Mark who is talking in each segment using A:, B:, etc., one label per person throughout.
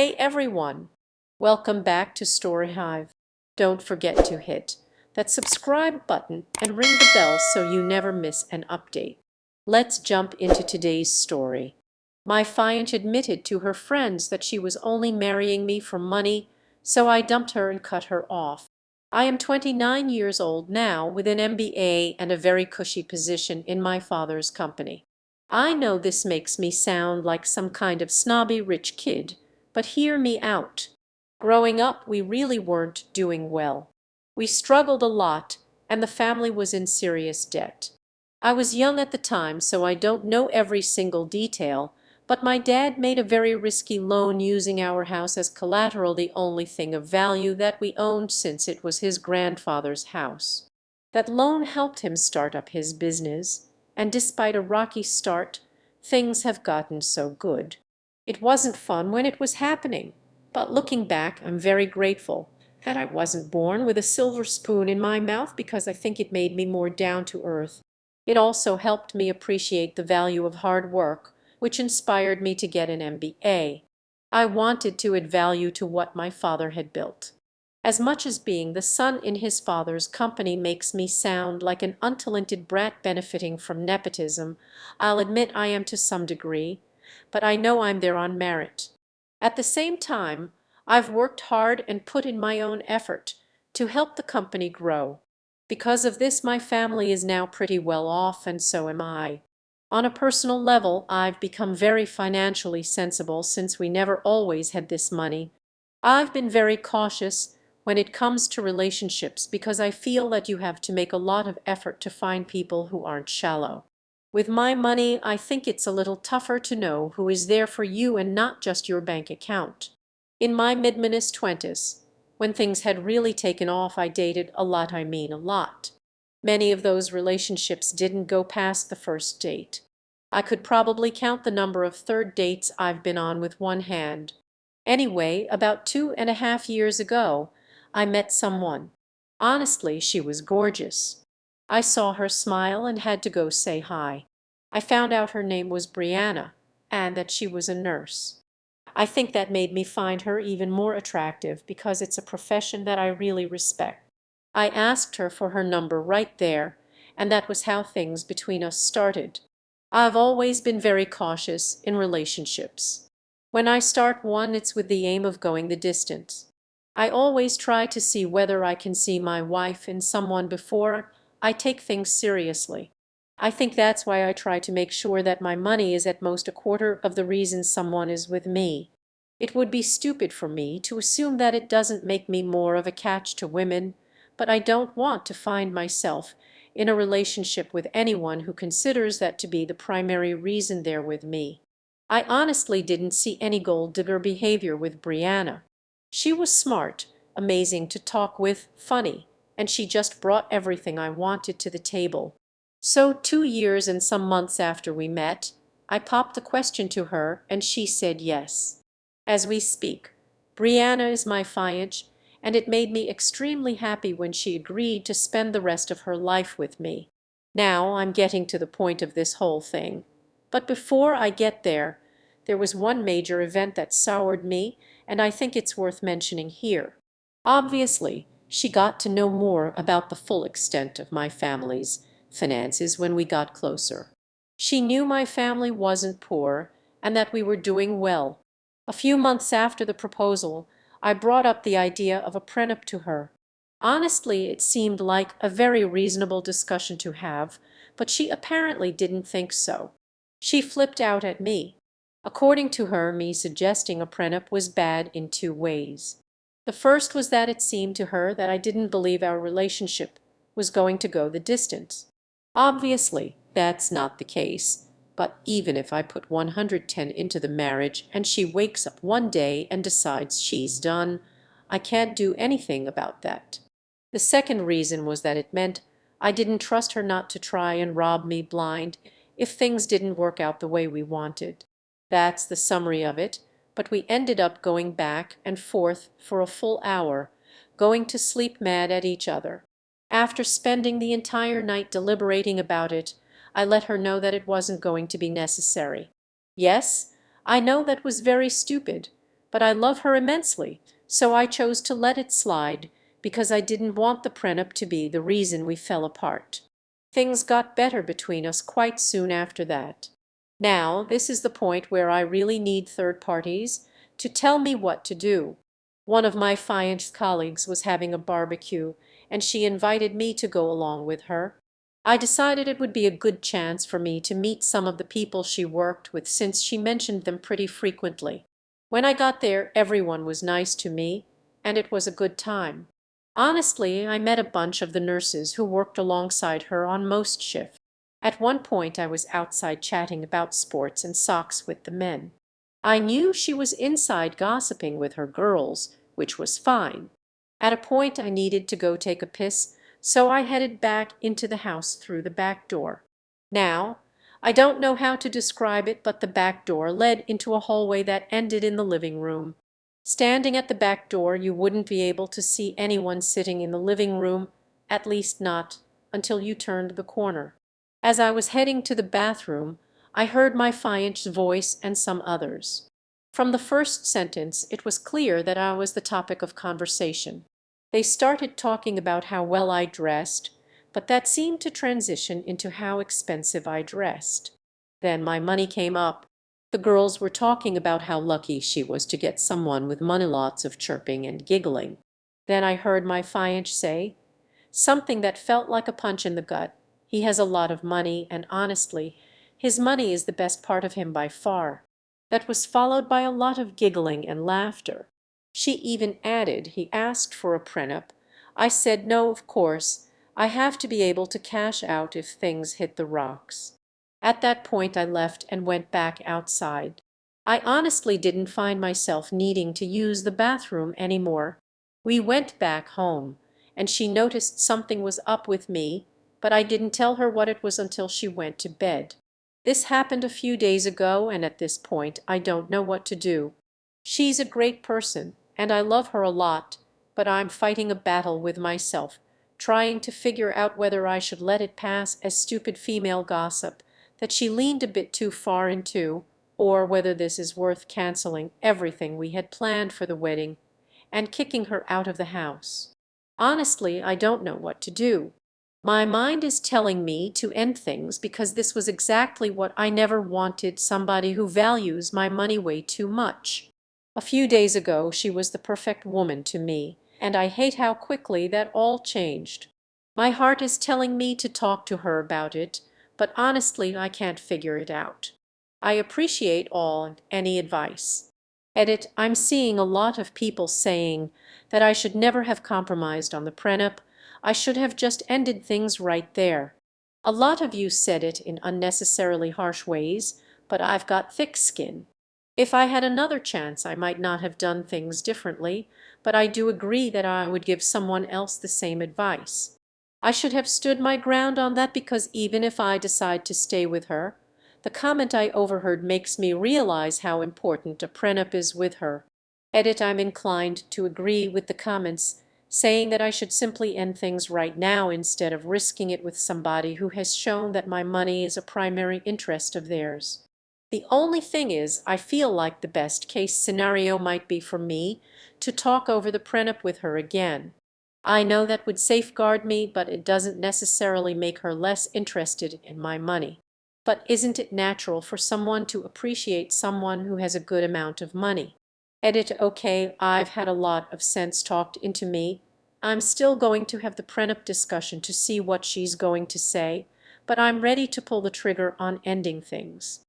A: Hey everyone! Welcome back to Story Hive. Don't forget to hit that subscribe button and ring the bell so you never miss an update. Let's jump into today's story. My fiancée admitted to her friends that she was only marrying me for money, so I dumped her and cut her off. I am 29 years old now with an MBA and a very cushy position in my father's company. I know this makes me sound like some kind of snobby rich kid, but hear me out. Growing up, we really weren't doing well. We struggled a lot, and the family was in serious debt. I was young at the time, so I don't know every single detail, but my dad made a very risky loan using our house as collateral, the only thing of value that we owned since it was his grandfather's house. That loan helped him start up his business, and despite a rocky start, things have gotten so good. It wasn't fun when it was happening, but looking back, I'm very grateful that I wasn't born with a silver spoon in my mouth because I think it made me more down to earth. It also helped me appreciate the value of hard work, which inspired me to get an MBA. I wanted to add value to what my father had built. As much as being the son in his father's company makes me sound like an untalented brat benefiting from nepotism, I'll admit I am to some degree, but I know I'm there on merit. At the same time, I've worked hard and put in my own effort to help the company grow. Because of this, my family is now pretty well off, and so am I. On a personal level, I've become very financially sensible since we never always had this money. I've been very cautious when it comes to relationships because I feel that you have to make a lot of effort to find people who aren't shallow. With my money, I think it's a little tougher to know who is there for you and not just your bank account. In my mid-20s, 20s, when things had really taken off, I dated a lot, I mean a lot. Many of those relationships didn't go past the first date. I could probably count the number of third dates I've been on with one hand. Anyway, about 2.5 years ago, I met someone. Honestly, she was gorgeous. I saw her smile and had to go say hi. I found out her name was Brianna and that she was a nurse. I think that made me find her even more attractive because it's a profession that I really respect. I asked her for her number right there, and that was how things between us started. I've always been very cautious in relationships. When I start one, it's with the aim of going the distance. I always try to see whether I can see my wife in someone before I take things seriously. I think that's why I try to make sure that my money is at most a quarter of the reason someone is with me. It would be stupid for me to assume that it doesn't make me more of a catch to women, but I don't want to find myself in a relationship with anyone who considers that to be the primary reason they're with me. I honestly didn't see any gold digger behavior with Brianna. She was smart, amazing to talk with, funny, and she just brought everything I wanted to the table. So 2 years and some months after we met, I popped the question to her and she said yes. As we speak, Brianna is my fiancée, and it made me extremely happy when she agreed to spend the rest of her life with me. Now I'm getting to the point of this whole thing. But before I get there, there was one major event that soured me, and I think it's worth mentioning here. Obviously, she got to know more about the full extent of my family's finances when we got closer. She knew my family wasn't poor and that we were doing well. A few months after the proposal, I brought up the idea of a prenup to her. Honestly, it seemed like a very reasonable discussion to have, but she apparently didn't think so. She flipped out at me. According to her, me suggesting a prenup was bad in two ways. The first was that it seemed to her that I didn't believe our relationship was going to go the distance. Obviously, that's not the case, but even if I put 110 into the marriage and she wakes up one day and decides she's done, I can't do anything about that. The second reason was that it meant I didn't trust her not to try and rob me blind if things didn't work out the way we wanted. That's the summary of it, but we ended up going back and forth for a full hour, going to sleep mad at each other. After spending the entire night deliberating about it, I let her know that it wasn't going to be necessary. Yes, I know that was very stupid, but I love her immensely, so I chose to let it slide because I didn't want the prenup to be the reason we fell apart. Things got better between us quite soon after that. Now, this is the point where I really need third parties to tell me what to do. One of my fiancé colleagues was having a barbecue, and she invited me to go along with her. I decided it would be a good chance for me to meet some of the people she worked with since she mentioned them pretty frequently. When I got there, everyone was nice to me, and it was a good time. Honestly, I met a bunch of the nurses who worked alongside her on most shifts. At one point I was outside chatting about sports and socks with the men. I knew she was inside gossiping with her girls, which was fine. At a point I needed to go take a piss, so I headed back into the house through the back door. Now, I don't know how to describe it, but the back door led into a hallway that ended in the living room. Standing at the back door, you wouldn't be able to see anyone sitting in the living room, at least not until you turned the corner. As I was heading to the bathroom, I heard my fiancé's voice and some others. From the first sentence, it was clear that I was the topic of conversation. They started talking about how well I dressed, but that seemed to transition into how expensive I dressed. Then my money came up. The girls were talking about how lucky she was to get someone with money, lots of chirping and giggling. Then I heard my fiancé say something that felt like a punch in the gut. He has a lot of money, and honestly, his money is the best part of him by far. That was followed by a lot of giggling and laughter. She even added he asked for a prenup. I said no, of course. I have to be able to cash out if things hit the rocks. At that point I left and went back outside. I honestly didn't find myself needing to use the bathroom anymore. We went back home, and she noticed something was up with me, but I didn't tell her what it was until she went to bed. This happened a few days ago, and at this point I don't know what to do. She's a great person, and I love her a lot, but I'm fighting a battle with myself, trying to figure out whether I should let it pass as stupid female gossip that she leaned a bit too far into, or whether this is worth canceling everything we had planned for the wedding and kicking her out of the house. Honestly, I don't know what to do. My mind is telling me to end things because this was exactly what I never wanted, somebody who values my money way too much. A few days ago she was the perfect woman to me, and I hate how quickly that all changed. My heart is telling me to talk to her about it, but honestly I can't figure it out. I appreciate all and any advice. Edit, I'm seeing a lot of people saying that I should never have compromised on the prenup. I should have just ended things right there. A lot of you said it in unnecessarily harsh ways, but I've got thick skin. If I had another chance, I might not have done things differently, but I do agree that I would give someone else the same advice. I should have stood my ground on that because even if I decide to stay with her, the comment I overheard makes me realize how important a prenup is with her. Edit, I'm inclined to agree with the comments saying that I should simply end things right now instead of risking it with somebody who has shown that my money is a primary interest of theirs. The only thing is, I feel like the best case scenario might be for me to talk over the prenup with her again. I know that would safeguard me, but it doesn't necessarily make her less interested in my money. But isn't it natural for someone to appreciate someone who has a good amount of money? Edit, okay, I've had a lot of sense talked into me. I'm still going to have the prenup discussion to see what she's going to say, but I'm ready to pull the trigger on ending things.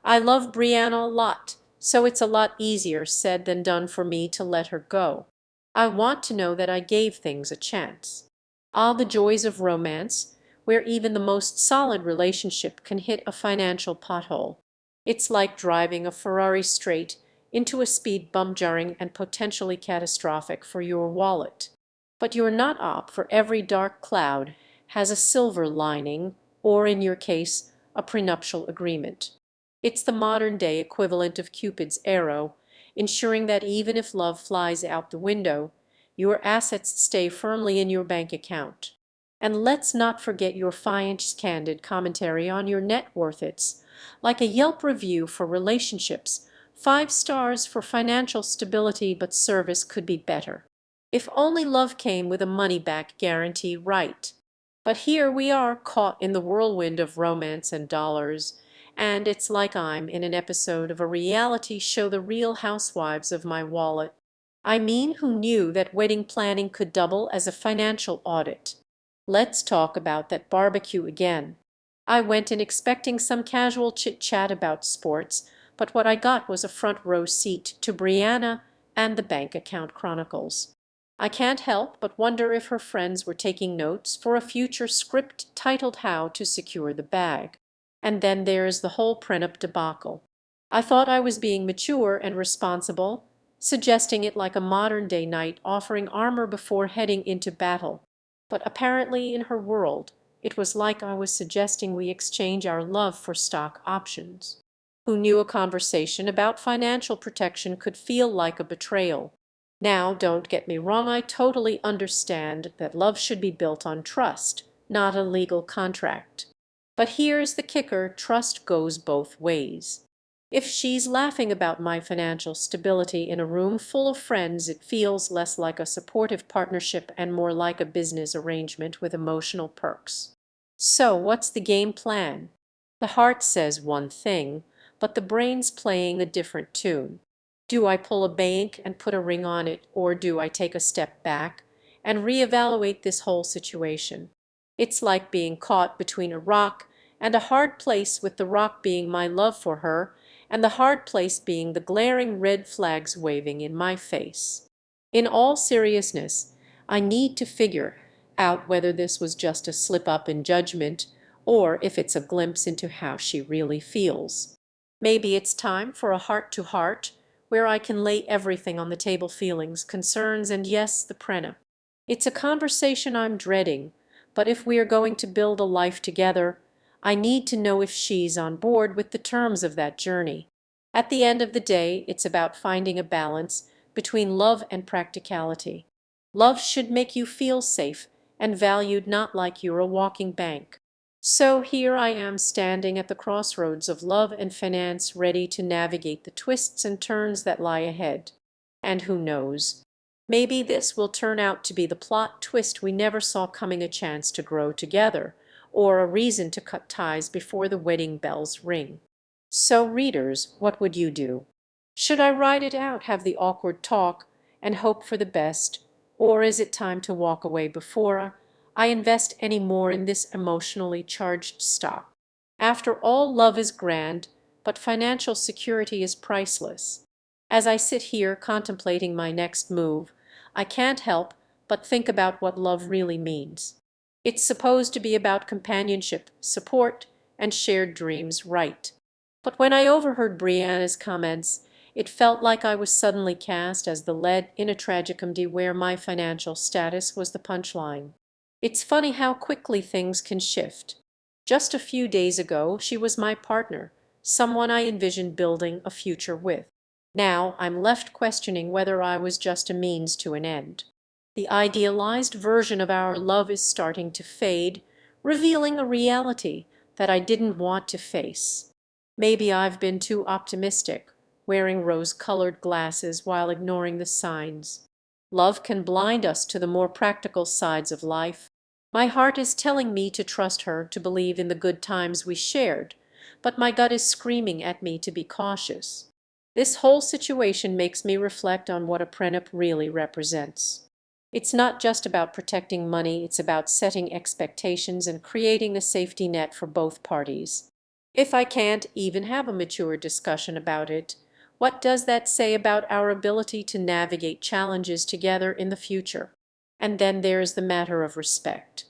A: I love Brianna a lot, so it's a lot easier said than done for me to let her go. I want to know that I gave things a chance. All the joys of romance, where even the most solid relationship can hit a financial pothole. It's like driving a Ferrari straight into a speed bump, jarring and potentially catastrophic for your wallet. But you're not op, for every dark cloud has a silver lining, or in your case, a prenuptial agreement. It's the modern-day equivalent of Cupid's arrow, ensuring that even if love flies out the window, your assets stay firmly in your bank account. And let's not forget your fiancé's candid commentary on your net worth. It's like a Yelp review for relationships, 5 stars for financial stability, but service could be better. If only love came with a money-back guarantee, right? But here we are caught in the whirlwind of romance and dollars, and it's like I'm in an episode of a reality show, The Real Housewives of My Wallet. I mean, who knew that wedding planning could double as a financial audit? Let's talk about that barbecue again. I went in expecting some casual chit-chat about sports, but what I got was a front row seat to Brianna and the bank account chronicles. I can't help but wonder if her friends were taking notes for a future script titled How to Secure the Bag. And then there's the whole prenup debacle. I thought I was being mature and responsible, suggesting it like a modern-day knight offering armor before heading into battle. But apparently in her world, it was like I was suggesting we exchange our love for stock options. Who knew a conversation about financial protection could feel like a betrayal? Now, don't get me wrong, I totally understand that love should be built on trust, not a legal contract. But here's the kicker: trust goes both ways. If she's laughing about my financial stability in a room full of friends, it feels less like a supportive partnership and more like a business arrangement with emotional perks. So, what's the game plan? The heart says one thing, but the brain's playing a different tune. Do I pull a bank and put a ring on it, or do I take a step back and reevaluate this whole situation? It's like being caught between a rock and a hard place, with the rock being my love for her and the hard place being the glaring red flags waving in my face. In all seriousness, I need to figure out whether this was just a slip up in judgment or if it's a glimpse into how she really feels. Maybe it's time for a heart-to-heart where I can lay everything on the table: feelings, concerns, and yes, the prenup. It's a conversation I'm dreading, but if we are going to build a life together, I need to know if she's on board with the terms of that journey. At the end of the day, it's about finding a balance between love and practicality. Love should make you feel safe and valued, not like you're a walking bank. So here I am standing at the crossroads of love and finance, ready to navigate the twists and turns that lie ahead. And who knows? Maybe this will turn out to be the plot twist we never saw coming: a chance to grow together, or a reason to cut ties before the wedding bells ring. So, readers, what would you do? Should I write it out, have the awkward talk, and hope for the best? Or is it time to walk away before I invest any more in this emotionally charged stock? After all, love is grand, but financial security is priceless. As I sit here contemplating my next move, I can't help but think about what love really means. It's supposed to be about companionship, support, and shared dreams, right? But when I overheard Brianna's comments, it felt like I was suddenly cast as the lead in a tragicomedy where my financial status was the punchline. It's funny how quickly things can shift. Just a few days ago, she was my partner, someone I envisioned building a future with. Now I'm left questioning whether I was just a means to an end. The idealized version of our love is starting to fade, revealing a reality that I didn't want to face. Maybe I've been too optimistic, wearing rose-colored glasses while ignoring the signs. Love can blind us to the more practical sides of life. My heart is telling me to trust her, to believe in the good times we shared, but my gut is screaming at me to be cautious. This whole situation makes me reflect on what a prenup really represents. It's not just about protecting money, it's about setting expectations and creating a safety net for both parties. If I can't even have a mature discussion about it, what does that say about our ability to navigate challenges together in the future? And then there's the matter of respect.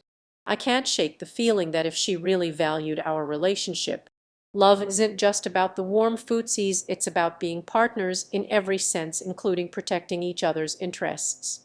A: I can't shake the feeling that if she really valued our relationship, love isn't just about the warm footsies, it's about being partners in every sense, including protecting each other's interests.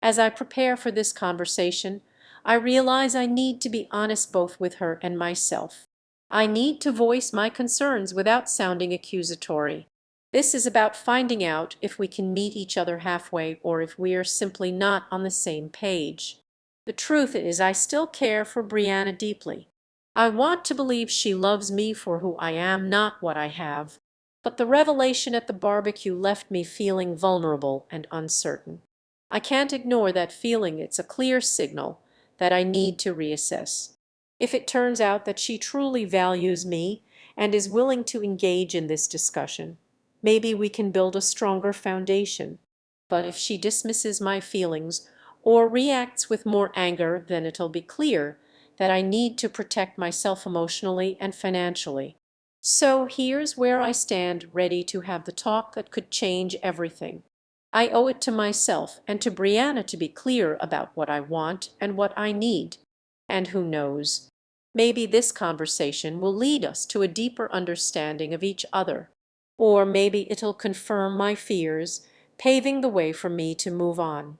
A: As I prepare for this conversation, I realize I need to be honest both with her and myself. I need to voice my concerns without sounding accusatory. This is about finding out if we can meet each other halfway or if we are simply not on the same page. The truth is, I still care for Brianna deeply. I want to believe she loves me for who I am, not what I have. But the revelation at the barbecue left me feeling vulnerable and uncertain. I can't ignore that feeling. It's a clear signal that I need to reassess. If it turns out that she truly values me and is willing to engage in this discussion, maybe we can build a stronger foundation. But if she dismisses my feelings or reacts with more anger, then it'll be clear that I need to protect myself emotionally and financially. So here's where I stand, ready to have the talk that could change everything. I owe it to myself and to Brianna to be clear about what I want and what I need. And who knows, maybe this conversation will lead us to a deeper understanding of each other. Or maybe it'll confirm my fears, paving the way for me to move on.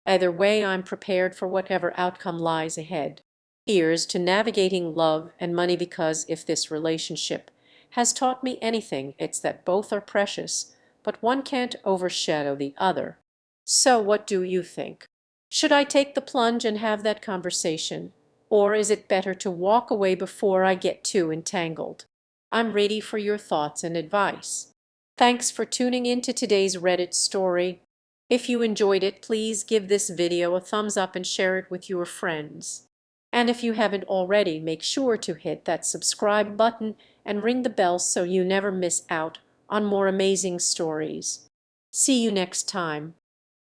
A: Either way, I'm prepared for whatever outcome lies ahead. Here's to navigating love and money, because if this relationship has taught me anything, it's that both are precious, but one can't overshadow the other. So what do you think? Should I take the plunge and have that conversation? Or is it better to walk away before I get too entangled? I'm ready for your thoughts and advice. Thanks for tuning in to today's Reddit story. If you enjoyed it, please give this video a thumbs up and share it with your friends. And if you haven't already, make sure to hit that subscribe button and ring the bell so you never miss out on more amazing stories. See you next time.